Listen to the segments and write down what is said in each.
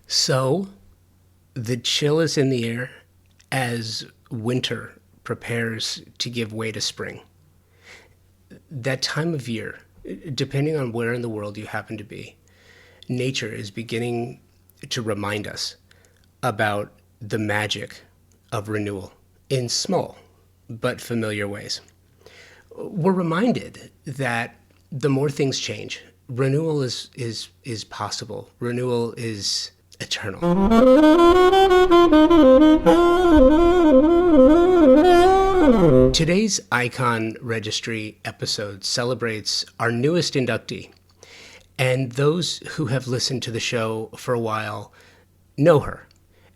So the chill is in the air as winter prepares to give way to spring. That time of year, depending on where in the world you happen to be, nature is beginning to remind us about the magic of renewal in small but familiar ways. We're reminded that the more things change, renewal is possible. Renewal is eternal. Today's Icon Registry episode celebrates our newest inductee. And those who have listened to the show for a while know her.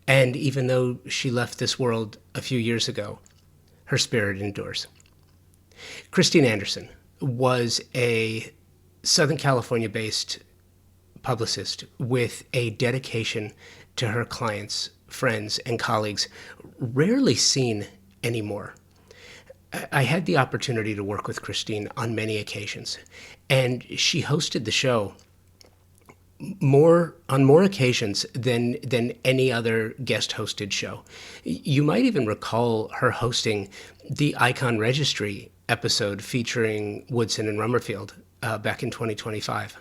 And even though she left this world a few years ago, her spirit endures. Christine Anderson was a Southern California-based publicist with a dedication to her clients, friends, and colleagues, rarely seen anymore. I had the opportunity to work with Christine on many occasions, and she hosted the show on more occasions than any other guest hosted show. You might even recall her hosting the Icon Registry episode featuring Woodson and Rummerfield back in 2025.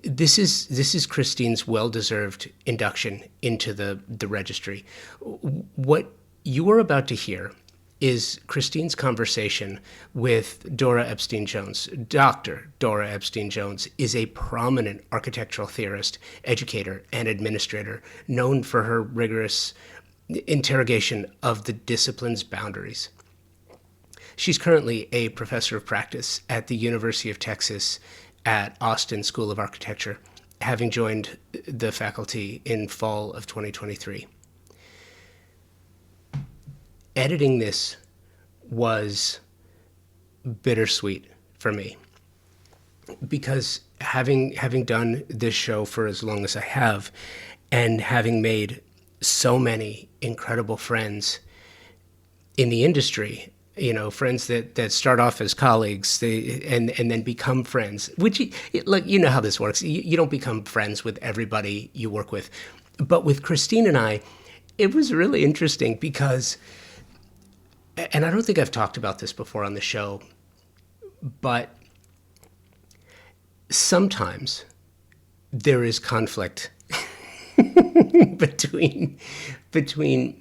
This is Christine's well-deserved induction into the registry. What you are about to hear is Christine's conversation with Dora Epstein-Jones. Dr. Dora Epstein-Jones is a prominent architectural theorist, educator, and administrator known for her rigorous interrogation of the discipline's boundaries. She's currently a professor of practice at the University of Texas at Austin School of Architecture, having joined the faculty in fall of 2023. Editing this was bittersweet for me because having done this show for as long as I have and having made so many incredible friends in the industry, friends that start off as colleagues and then become friends, which, you know how this works. You don't become friends with everybody you work with. But with Christine and I, it was really interesting because, and I don't think I've talked about this before on the show, but sometimes there is conflict between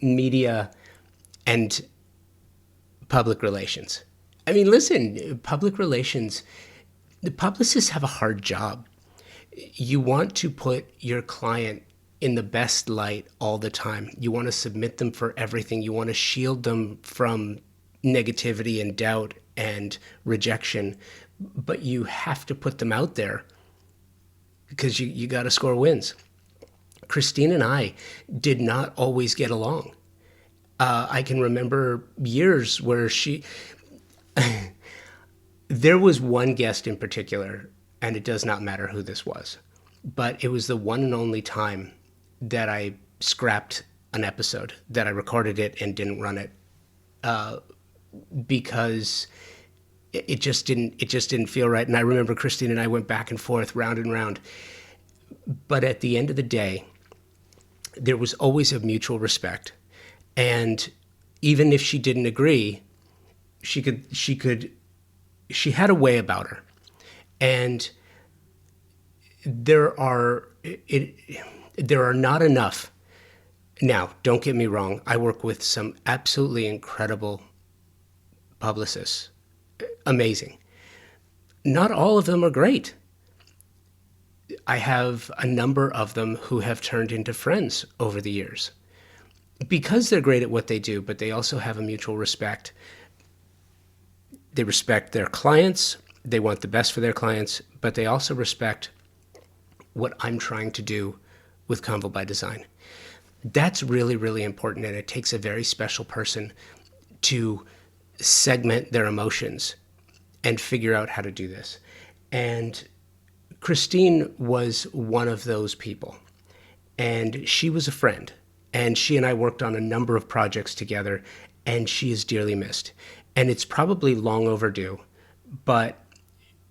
media and public relations. I mean, listen, public relations, the publicists have a hard job. You want to put your client in the best light all the time. You want to submit them for everything. You want to shield them from negativity and doubt and rejection, but you have to put them out there because you got to score wins. Christine and I did not always get along. I can remember years where there was one guest in particular, and it does not matter who this was, but it was the one and only time that I scrapped an episode, that I recorded it and didn't run it, because it just didn't feel right. And I remember Christine and I went back and forth, round and round. But at the end of the day, there was always a mutual respect. And even if she didn't agree, she had a way about her. And there are not enough. Now, don't get me wrong. I work with some absolutely incredible publicists. Amazing. Not all of them are great. I have a number of them who have turned into friends over the years because they're great at what they do, but they also have a mutual respect. They respect their clients. They want the best for their clients, but they also respect what I'm trying to do with Convo by Design. That's really, really important, and it takes a very special person to segment their emotions and figure out how to do this. And Christine was one of those people, and she was a friend, and she and I worked on a number of projects together, and she is dearly missed. And it's probably long overdue, but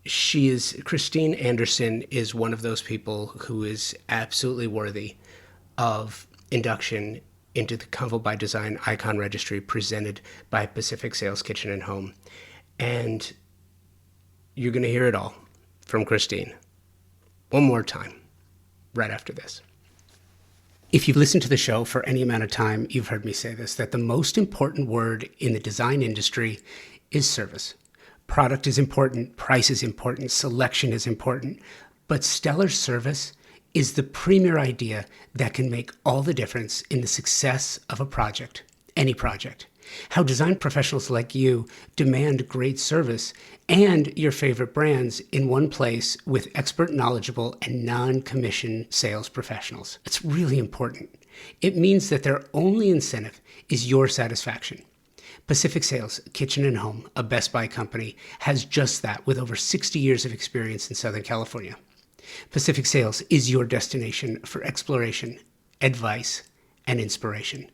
Christine Anderson is one of those people who is absolutely worthy of induction into the Convo by Design Icon Registry presented by Pacific Sales Kitchen and Home. And you're going to hear it all from Christine one more time right after this. If you've listened to the show for any amount of time, you've heard me say this, that the most important word in the design industry is service. Product is important, price is important, selection is important, but stellar service is the premier idea that can make all the difference in the success of a project, any project. How design professionals like you demand great service and your favorite brands in one place with expert, knowledgeable, and non-commission sales professionals. It's really important. It means that their only incentive is your satisfaction. Pacific Sales Kitchen and Home, a Best Buy company, has just that with over 60 years of experience in Southern California. Pacific Sales is your destination for exploration, advice, and inspiration.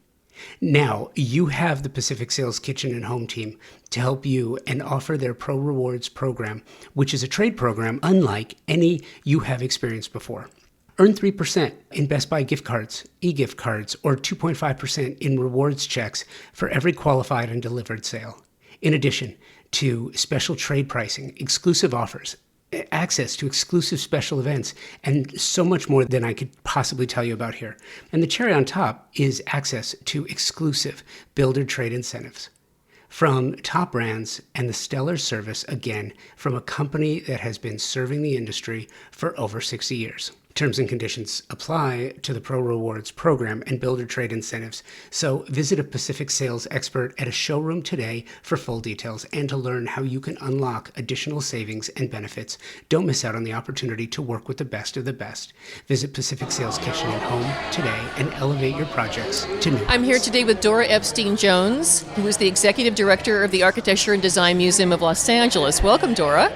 Now, you have the Pacific Sales Kitchen and Home team to help you and offer their Pro Rewards program, which is a trade program unlike any you have experienced before. Earn 3% in Best Buy gift cards, e-gift cards, or 2.5% in rewards checks for every qualified and delivered sale. In addition to special trade pricing, exclusive offers, access to exclusive special events, and so much more than I could possibly tell you about here. And the cherry on top is access to exclusive builder trade incentives from top brands and the stellar service, again, from a company that has been serving the industry for over 60 years. Terms and conditions apply to the Pro Rewards program and builder trade incentives. So visit a Pacific Sales expert at a showroom today for full details and to learn how you can unlock additional savings and benefits. Don't miss out on the opportunity to work with the best of the best. Visit Pacific Sales Kitchen and Home today and elevate your projects to new heights. I'm here today with Dora Epstein-Jones, who is the Executive Director of the Architecture and Design Museum of Los Angeles. Welcome, Dora.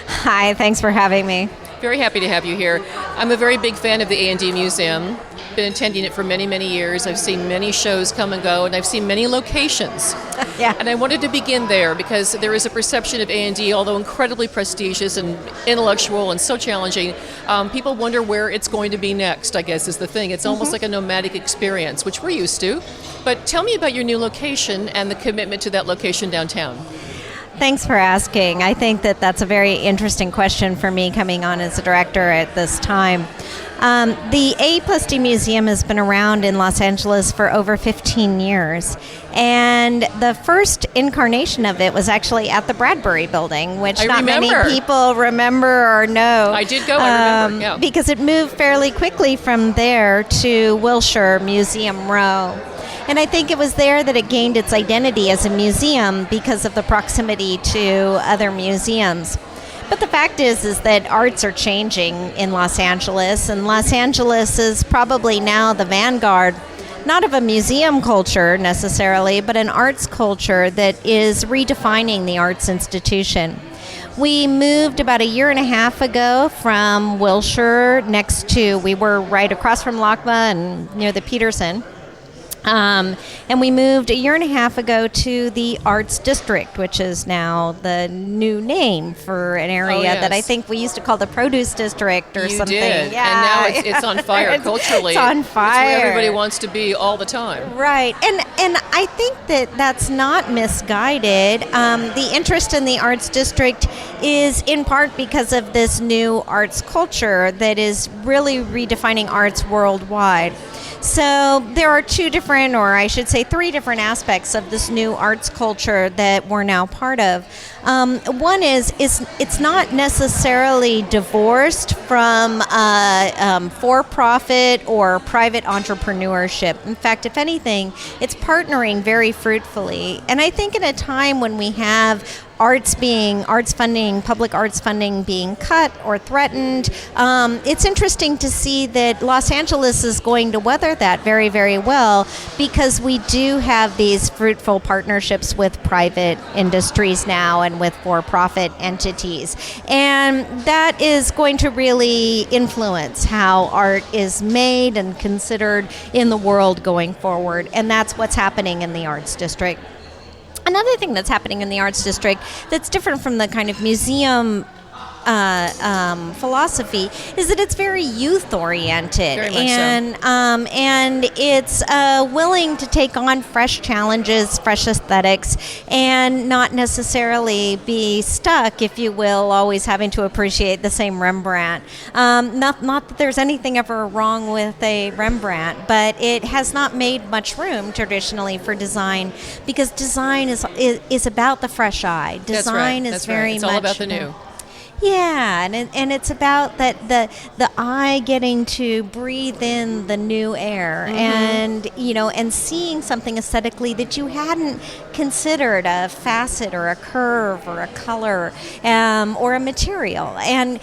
Hi, thanks for having me. Very happy to have you here. I'm a very big fan of the A&D Museum. Been attending it for many, many years. I've seen many shows come and go, and I've seen many locations. Yeah. And I wanted to begin there because there is a perception of A&D, although incredibly prestigious and intellectual and so challenging, people wonder where it's going to be next, I guess is the thing. It's almost like a nomadic experience, which we're used to. But tell me about your new location and the commitment to that location downtown. Thanks for asking. I think that that's a very interesting question for me coming on as a director at this time. The A+D Museum has been around in Los Angeles for over 15 years. And the first incarnation of it was actually at the Bradbury Building, which not many people remember or know. I did go, I remember, yeah. Because it moved fairly quickly from there to Wilshire Museum Row. And I think it was there that it gained its identity as a museum because of the proximity to other museums. But the fact is that arts are changing in Los Angeles, and Los Angeles is probably now the vanguard, not of a museum culture necessarily, but an arts culture that is redefining the arts institution. We moved about a year and a half ago from Wilshire we were right across from LACMA and near the Peterson. And we moved a year and a half ago to the Arts District, which is now the new name for an area that I think we used to call the Produce District or something. Did. Yeah. And now it's on fire culturally. It's on fire. It's where everybody wants to be all the time. Right. And I think that that's not misguided. The interest in the Arts District is in part because of this new arts culture that is really redefining arts worldwide. So there are three different aspects of this new arts culture that we're now part of. One is it's not necessarily divorced from for-profit or private entrepreneurship. In fact, if anything, it's partnering very fruitfully. And I think in a time when we have public arts funding being cut or threatened, it's interesting to see that Los Angeles is going to weather that very, very well because we do have these fruitful partnerships with private industries now and with for-profit entities. And that is going to really influence how art is made and considered in the world going forward. And that's what's happening in the Arts District. Another thing that's happening in the Arts District that's different from the kind of museum philosophy is that it's very youth oriented, Very much and it's willing to take on fresh challenges, fresh aesthetics, and not necessarily be stuck, if you will, always having to appreciate the same Rembrandt. Not that there's anything ever wrong with a Rembrandt, but it has not made much room traditionally for design, because design is about the fresh eye. Design is very It's much all about the new. Yeah, and it's about that the eye getting to breathe in the new air, and and seeing something aesthetically that you hadn't considered, a facet or a curve or a color or a material, and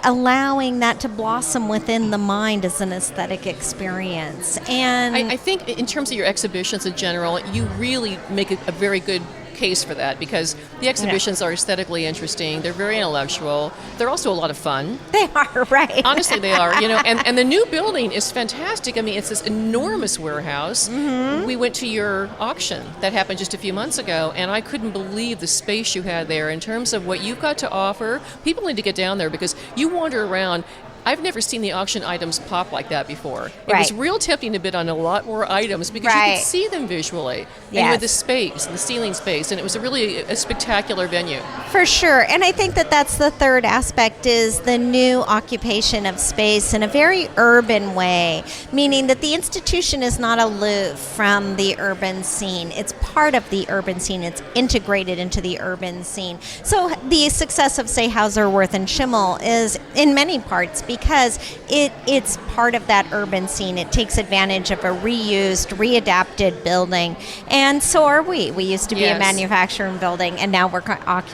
allowing that to blossom within the mind as an aesthetic experience. And I think in terms of your exhibitions in general, you really make a very good case for that, because the exhibitions are aesthetically interesting. They're very intellectual. They're also a lot of fun. they are, right? Honestly, they are. And the new building is fantastic. I mean, it's this enormous warehouse. We went to your auction that happened just a few months ago, and I couldn't believe the space you had there in terms of what you've got to offer. People need to get down there, because you wander around. I've never seen the auction items pop like that before. It was real tempting to bid on a lot more items, because you could see them visually. And you had the space, the ceiling space, and it was really a spectacular venue. For sure. And I think that that's the third aspect, is the new occupation of space in a very urban way, meaning that the institution is not aloof from the urban scene. It's part of the urban scene. It's integrated into the urban scene. So the success of, say, Hauser, Wirth, and Schimmel is in many parts because it's part of that urban scene. It takes advantage of a reused, readapted building. And so are we. We used to be a manufacturing building, and now we're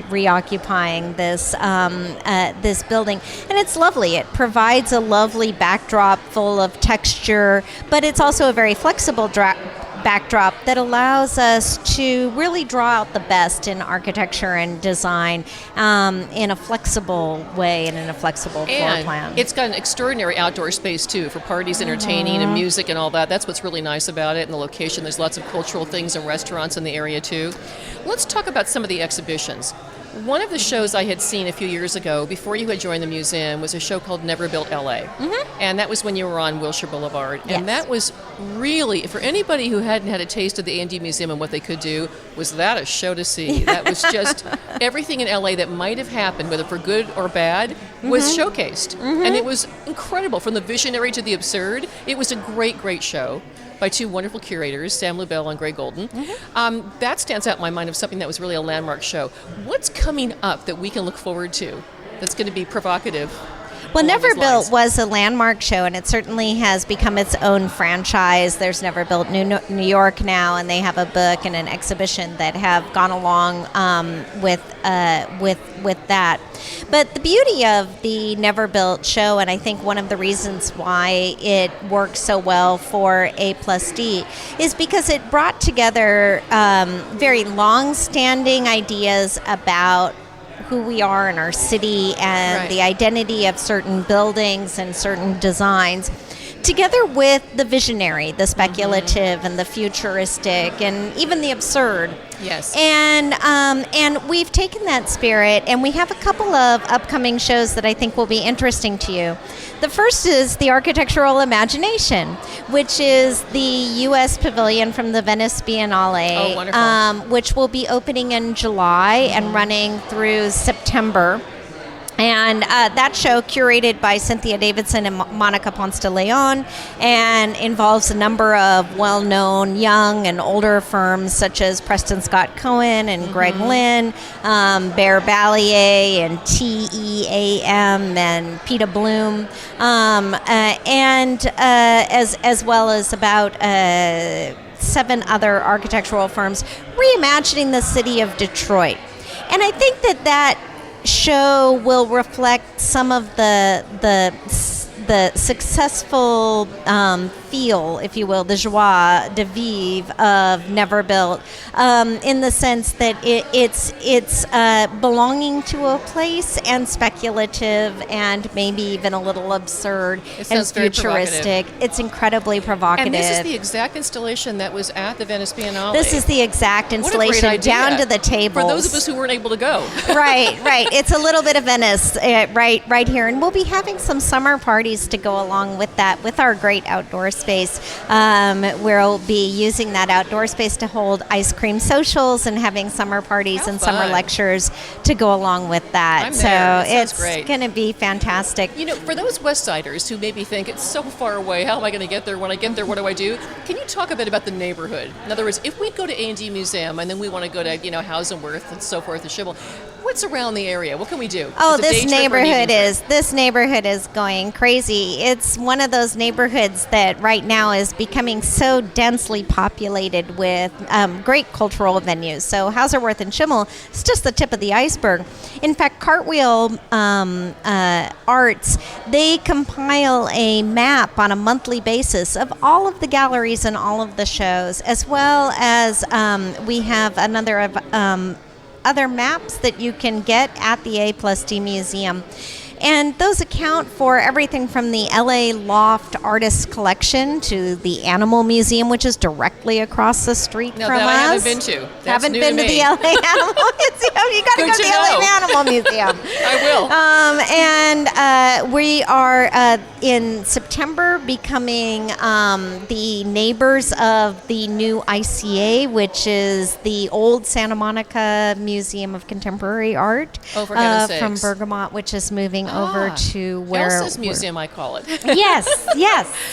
reoccupying this this building. And it's lovely. It provides a lovely backdrop full of texture, but it's also a very flexible backdrop that allows us to really draw out the best in architecture and design in a flexible way and in a flexible floor plan. It's got an extraordinary outdoor space too, for parties, entertaining, and music and all that. That's what's really nice about it, and the location. There's lots of cultural things and restaurants in the area too. Let's talk about some of the exhibitions. One of the shows I had seen a few years ago, before you had joined the museum, was a show called Never Built LA. And that was when you were on Wilshire Boulevard. Yes. And that was really, for anybody who hadn't had a taste of the A&D Museum and what they could do, was that a show to see. That was just everything in LA that might have happened, whether for good or bad, was showcased. And it was incredible, from the visionary to the absurd. It was a great, great show by two wonderful curators, Sam Lubell and Greg Golden. That stands out in my mind of something that was really a landmark show. What's coming up that we can look forward to that's going to be provocative? Well, Never Built was a landmark show, and it certainly has become its own franchise. There's Never Built New York now, and they have a book and an exhibition that have gone along with that. But the beauty of the Never Built show, and I think one of the reasons why it works so well for A+D, is because it brought together very long-standing ideas about who we are in our city and the identity of certain buildings and certain designs, together with the visionary, the speculative, and the futuristic, and even the absurd. Yes. And we've taken that spirit, and we have a couple of upcoming shows that I think will be interesting to you. The first is the Architectural Imagination, which is the U.S. Pavilion from the Venice Biennale, which will be opening in July and running through September. And that show, curated by Cynthia Davidson and Monica Ponce de Leon, and involves a number of well-known young and older firms such as Preston Scott Cohen and Greg Lynn, Bear Ballier and TEAM and Peta Bloom, and as well as about 7 other architectural firms reimagining the city of Detroit. And I think that show will reflect some of the the successful feel, if you will, the joie de vivre of Neverbuilt, in the sense that it's belonging to a place and speculative and maybe even a little absurd and futuristic. It's incredibly provocative. And this is the exact installation that was at the Venice Biennale. This is the exact installation, down to the tables. For those of us who weren't able to go. Right. It's a little bit of Venice right here. And we'll be having some summer parties to go along with that, with our great outdoor space. We'll be using that outdoor space to hold ice cream socials and having summer parties and summer lectures to go along with that. It's going to be fantastic. You know, for those West Siders who maybe think it's so far away, how am I going to get there? When I get there, what do I do? Can you talk a bit about the neighborhood? In other words, if we go to A&D Museum and then we want to go to, Hausenwerth and so forth, and Schimmel, what's around the area? What can we do? Oh, this neighborhood is going crazy. It's one of those neighborhoods that right now is becoming so densely populated with great cultural venues. So Hauserwerth and Schimmel is just the tip of the iceberg. In fact, Cartwheel Arts, they compile a map on a monthly basis of all of the galleries and all of the shows, as well as we have another of other maps that you can get at the A+D Museum. And those account for everything from the LA Loft Artists Collection to the Animal Museum, which is directly across the street from us. I haven't been to. That's haven't new been to the LA Animal Museum. You got to go to the LA Animal Museum. I will. And we are in September becoming the neighbors of the new ICA, which is the old Santa Monica Museum of Contemporary Art from Bergamot, which is moving over to where Elsa's Museum, I call it. Yes,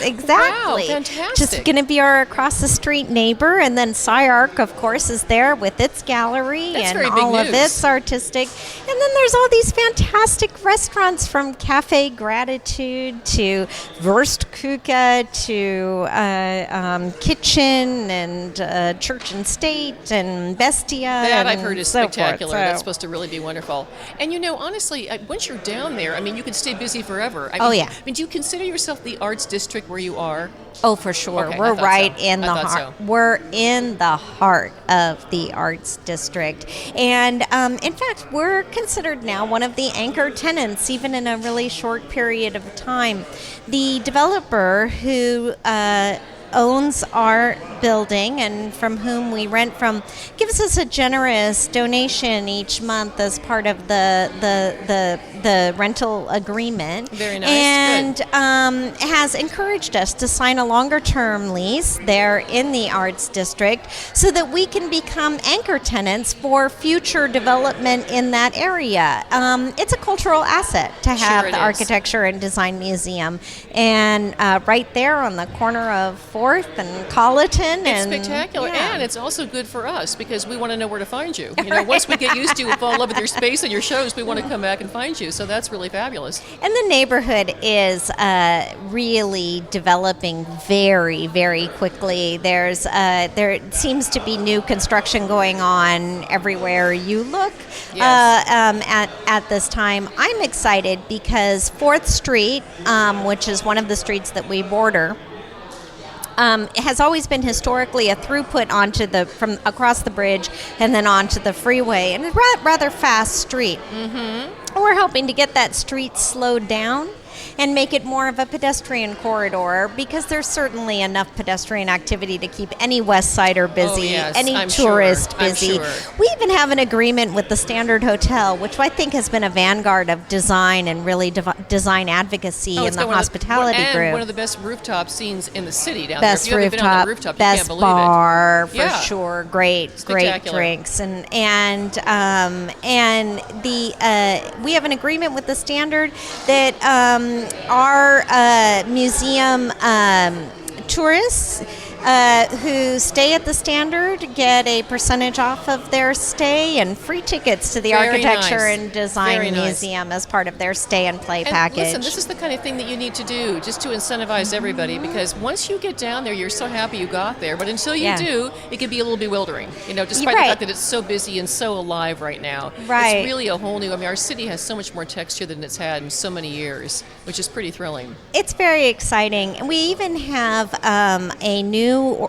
exactly. Wow, fantastic. Just going to be our across the street neighbor, and then SciArc, of course, is there with its gallery and all of its artistic. And then there's all these fantastic restaurants, from Cafe Gratitude to Wurstküche to Kitchen and Church and State and Bestia. That I've heard is spectacular. That's supposed to really be wonderful. And honestly, once you're down there, you can stay busy forever. Do you consider yourself the arts district where you are? Oh, for sure. Okay, We're right in the heart. So. We're in the heart of the arts district. And in fact, we're considered now one of the anchor tenants, even in a really short period of time. The developer who owns our building and from whom we rent from gives us a generous donation each month as part of the rental agreement. Very nice. And has encouraged us to sign a longer term lease there in the arts district so that we can become anchor tenants for future development in that area. It's a cultural asset to have the Architecture and Design Museum, and right there on the corner of 4th and Colleton. It's spectacular, and it's also good for us because we want to know where to find you. Once we get used to fall in love with your space and your shows, we want to come back and find you. So that's really fabulous. And the neighborhood is really developing very, very quickly. There seems to be new construction going on everywhere you look. At this time. I'm excited because 4th Street, which is one of the streets that we border, has always been historically a throughput from across the bridge and then onto the freeway, and a rather fast street. Mm-hmm. We're hoping to get that street slowed down and make it more of a pedestrian corridor, because there's certainly enough pedestrian activity to keep any West Sider busy, any tourist busy. We even have an agreement with the Standard Hotel, which I think has been a vanguard of design and really design advocacy in the hospitality group. And one of the best rooftop scenes in the city down best there. If you haven't been on the rooftop, best you can't believe bar for sure. Great drinks and we have an agreement with the Standard that our museum tourists who stay at the Standard get a percentage off of their stay and free tickets to the Very Architecture nice. and Design Very nice. Museum as part of their stay and play And package. listen, this is the kind of thing that you need to do just to incentivize everybody, because once you get down there, you're so happy you got there. But until you Yeah. do, it can be a little bewildering, despite Right. the fact that it's so busy and so alive right now. Right. It's really a whole new, our city has so much more texture than it's had in so many years, which is pretty thrilling. It's very exciting. And we even have a new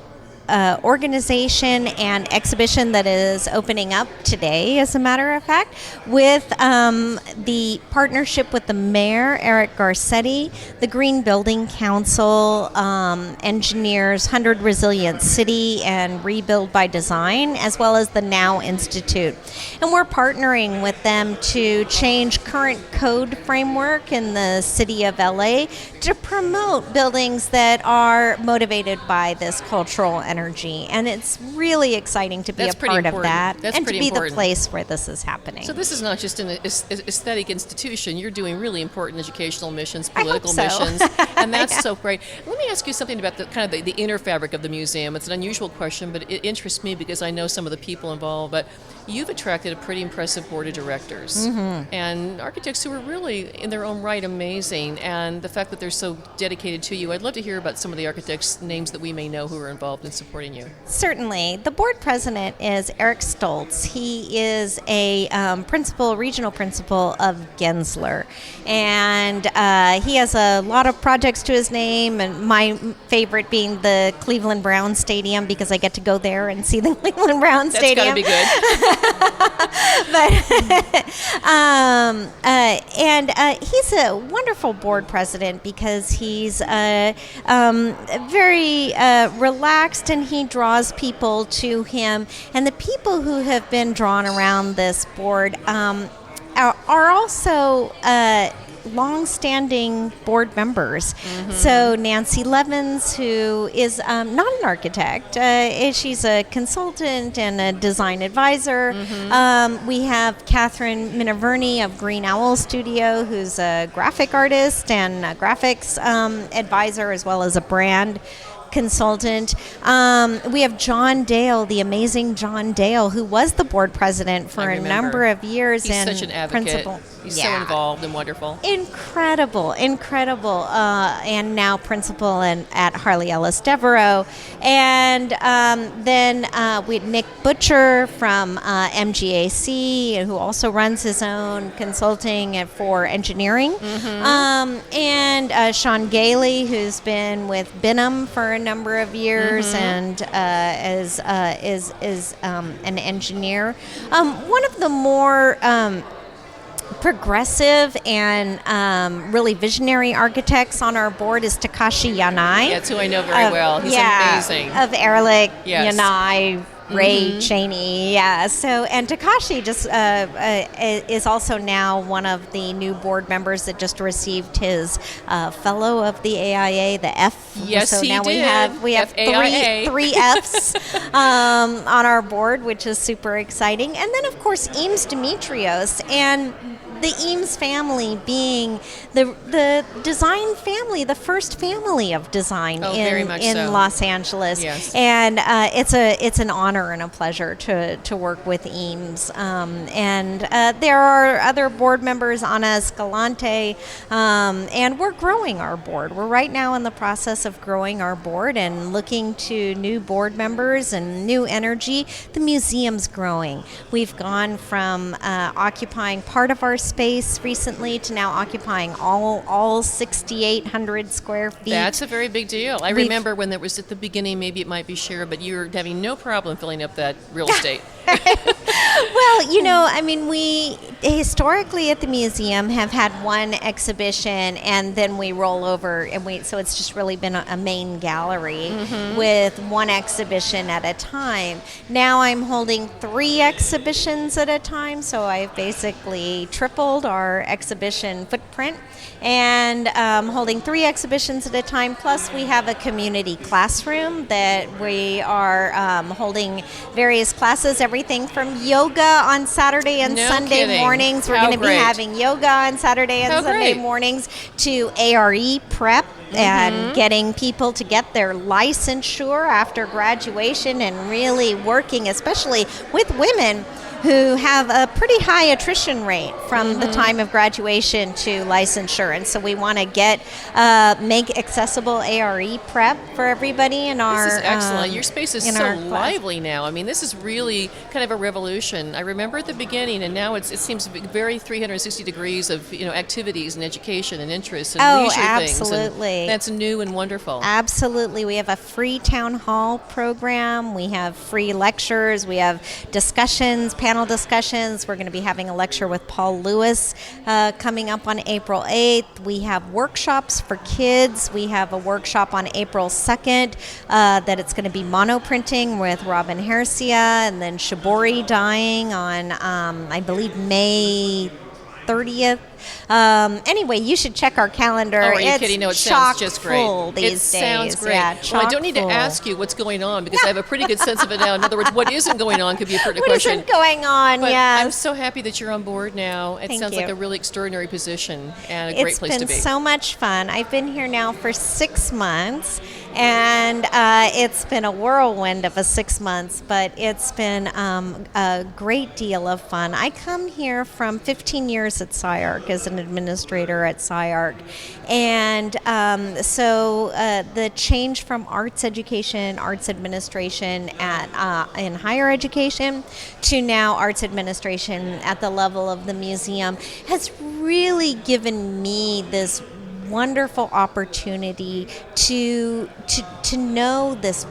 organization and exhibition that is opening up today, as a matter of fact, with the partnership with the mayor, Eric Garcetti, the Green Building Council, engineers, 100 Resilient City, and Rebuild by Design, as well as the Now Institute. And we're partnering with them to change current code framework in the city of LA to promote buildings that are motivated by this cultural energy. And it's really exciting to be That's a pretty part of important. that That's and to pretty be important. the place where this is happening. So this is not just an aesthetic institution. You're doing really important educational missions, I hope political so. missions, and that's so great. Let me ask you something about the inner fabric of the museum. It's an unusual question, but it interests me because I know some of the people involved. But you've attracted a pretty impressive board of directors and architects who are really, in their own right, amazing. And the fact that they're so dedicated to you, I'd love to hear about some of the architects' names that we may know who are involved in supporting you. Certainly. The board president is Eric Stoltz. He is a regional principal of Gensler. And he has a lot of projects to his name, and my favorite being the Cleveland Browns Stadium, because I get to go there and see the Cleveland Browns That's Stadium. got to be good. And he's a wonderful board president because he's very relaxed, and he draws people to him. And the people who have been drawn around this board are also long-standing board members. So Nancy Levins, who is not an architect, she's a consultant and a design advisor. We have Catherine Minaverni of Green Owl Studio, who's a graphic artist and a graphics advisor, as well as a brand consultant. We have John Dale, the amazing John Dale, who was the board president for a number of years. He's and such an advocate. principal. He's so involved and wonderful. Incredible. And now principal at Harley Ellis Devereaux. And then we had Nick Butcher from MGAC, who also runs his own consulting for engineering. And Sean Gailey, who's been with Binham for a number of years and is an engineer. One of the more progressive and really visionary architects on our board is Takashi Yanai. That's who I know very well. He's amazing. Of Ehrlich, Yes. Yanai, Ray Cheney, and Takashi just is also now one of the new board members that just received his fellow of the AIA, the F. Yes, so he now did. we have FAIA. three Fs on our board, which is super exciting. And then of course Eames Demetrios, and the Eames family being the design family, the first family of design very much in so. Los Angeles. Yes. And it's an honor and a pleasure to work with Eames. And there are other board members, Ana Escalante, and we're growing our board. We're right now in the process of growing our board and looking to new board members and new energy. The museum's growing. We've gone from occupying part of our space recently to now occupying all 6,800 square feet. That's a very big deal. I remember when that was at the beginning, maybe it might be shared, but you're having no problem filling up that real estate. Well, we historically at the museum have had one exhibition, and then we roll over, and so it's just really been a main gallery with one exhibition at a time. Now I'm holding 3 exhibitions at a time, so I've basically tripled our exhibition footprint, and holding 3 exhibitions at a time. Plus, we have a community classroom that we are holding various classes, everything from yoga on Saturday and No Sunday kidding. mornings. We're How going to be great. having yoga on Saturday and How Sunday great. mornings, to ARE prep and getting people to get their licensure after graduation and really working, especially with women who have a pretty high attrition rate from the time of graduation to licensure. And so we want to make accessible ARE prep for everybody in our This is excellent. Your space is so our class. lively now. I mean, this is really kind of a revolution. I remember at the beginning, and now it seems to be very 360 degrees of activities and education and interests and leisure things. Absolutely. And that's new and wonderful. Absolutely. We have a free town hall program. We have free lectures. We have discussions, panel discussions. We're going to be having a lecture with Paul Lewis coming up on April 8th. We have workshops for kids. We have a workshop on April 2nd that it's going to be monoprinting with Robin Hercia, and then shibori dyeing on, I believe, May 30th. Anyway, you should check our calendar. Oh, are you it's kidding? No, it sounds just great. full these it sounds days. great. Yeah, well, I don't need to chock-full. ask you what's going on because I have a pretty good sense of it now. In other words, what isn't going on could be a pertinent What question. isn't going on? But Yes. I'm so happy that you're on board now. It Thank sounds you. like a really extraordinary position and a great It's place to been be. so much fun. I've been here now for 6 months, and it's been a whirlwind of a 6 months, but it's been a great deal of fun. I come here from 15 years at SciArc as an administrator at SciArc, and so the change from arts education, arts administration in higher education to now arts administration at the level of the museum has really given me this wonderful opportunity to know this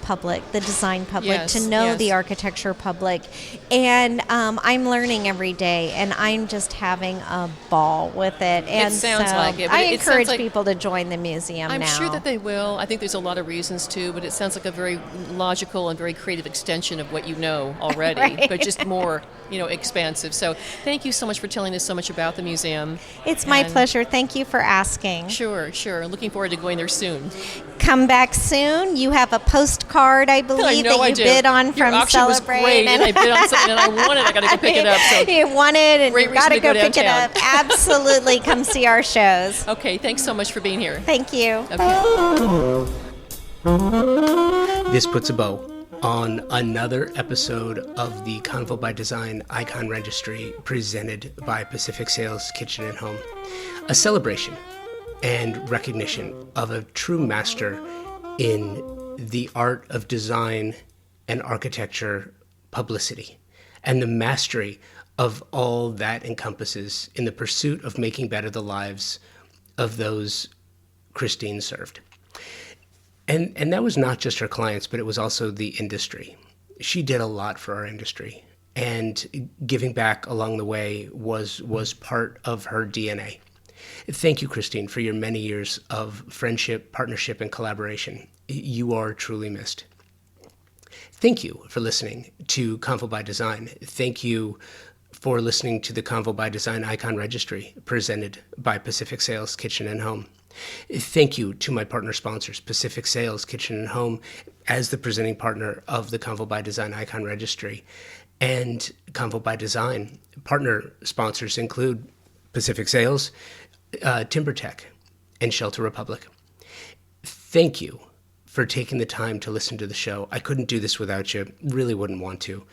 public, the design public, Yes, to know yes. the architecture public, and I'm learning every day, and I'm just having a ball with it. And sounds so like it, but I it sounds encourage like- people to join the museum I'm now. sure that they will. I think there's a lot of reasons too, but it sounds like a very logical and very creative extension of what you know already, Right. but just more, expansive. So thank you so much for telling us so much about the museum. It's my And- pleasure. Thank you for asking. Sure. Looking forward to going there soon. Come back soon. You have a postcard, I believe, know that I you do. bid on Your from auction was Celebrate. great, and I bid on something and I won it. I got to go pick it up. So You want it, and Great you've got to reason to go go pick it up. downtown. Absolutely. Come see our shows. okay, thanks so much for being here. Thank you. Okay. This puts a bow on another episode of the Convo by Design Icon Registry presented by Pacific Sales Kitchen and Home. A celebration and recognition of a true master in the art of design and architecture publicity, and the mastery of all that encompasses in the pursuit of making better the lives of those Christine served. And that was not just her clients, but it was also the industry. She did a lot for our industry, and giving back along the way was part of her DNA. Thank you, Christine, for your many years of friendship, partnership, and collaboration. You are truly missed. Thank you for listening to Convo by Design. Thank you for listening to the Convo by Design Icon Registry presented by Pacific Sales Kitchen and Home. Thank you to my partner sponsors, Pacific Sales Kitchen and Home, as the presenting partner of the Convo by Design Icon Registry, and Convo by Design. Partner sponsors include Pacific Sales, TimberTech, and Shelter Republic. Thank you for taking the time to listen to the show. I couldn't do this without you, really wouldn't want to.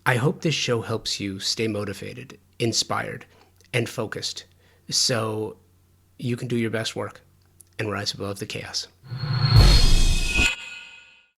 I hope this show helps you stay motivated, inspired, and focused so you can do your best work and rise above the chaos.